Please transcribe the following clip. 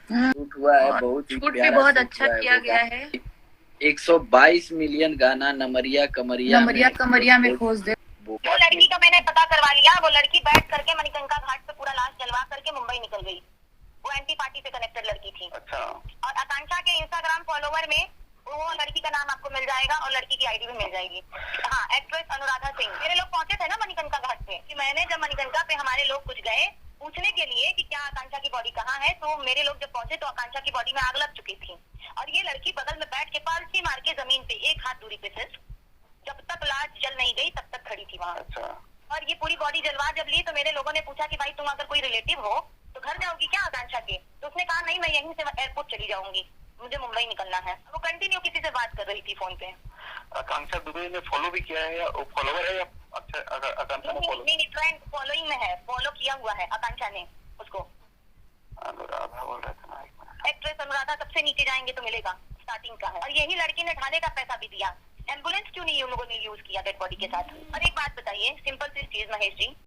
Shoot हुआ है, और बहुत ही शूट भी प्यारा बहुत शूट अच्छा हुआ है किया वो गया गाना। है। 122 मिलियन गाना नमरिया कमरिया नमरिया में कमरिया में खोज दे। वो लड़की का मैंने पता करवा लिया, वो लड़की बैठ करके मणिकंका घाट पे पूरा लाश जलवा करके मुंबई निकल गई। वो एंटी पार्टी से कनेक्टेड लड़की थी। अच्छा। और आकांक्षा के इंस्टाग्राम फॉलोवर में वो लड़की का नाम आपको मिल जाएगा और लड़की की आईडी भी मिल जाएगी। हाँ, एक्ट्रेस अनुराधा सिंह। मेरे लोग पहुंचे थे ना मणिकंका घाट पे, कि मैंने जब मणिकंका पे हमारे लोग कुछ गए पूछने के लिए कि क्या आकांक्षा की बॉडी कहाँ है, तो मेरे लोग जब पहुंचे तो आकांक्षा की बॉडी में आग लग चुकी थी और ये लड़की बगल में बैठ के पालथी मार के जमीन पे एक हाथ दूरी पे सिर्फ, जब तक लाश जल नहीं गई तब तक खड़ी थी वहाँ। अच्छा। और ये पूरी बॉडी जलवा जब ली तो मेरे लोगों ने पूछा कि भाई तुम अगर कोई रिलेटिव हो तो घर जाओगी क्या आकांक्षा के, तो उसने कहा नहीं, मैं यहीं से एयरपोर्ट चली जाऊंगी, मुझे मुंबई निकलना है। वो कंटिन्यू किसी से बात कर रही थी फोन पे। आकांक्षा दुबे ने फॉलो भी किया है या वो फॉलोवर है या? अच्छा, आकांक्षा ने फॉलो नहीं, ट्रेंड फॉलोइंग में है, फॉलो किया हुआ है आकांक्षा ने उसको। अनुराधा बोल रहे थे ना, एक मिनट। एक्ट्रेस अनुराधा सबसे नीचे जाएंगे तो मिलेगा, स्टार्टिंग का है। और यही लड़की ने ढाले का पैसा भी दिया। एम्बुलेंस क्यों नहीं उन लोगों ने यूज किया डेड बॉडी के साथ? और एक बात बताइए, सिंपल सी चीज महेश जी,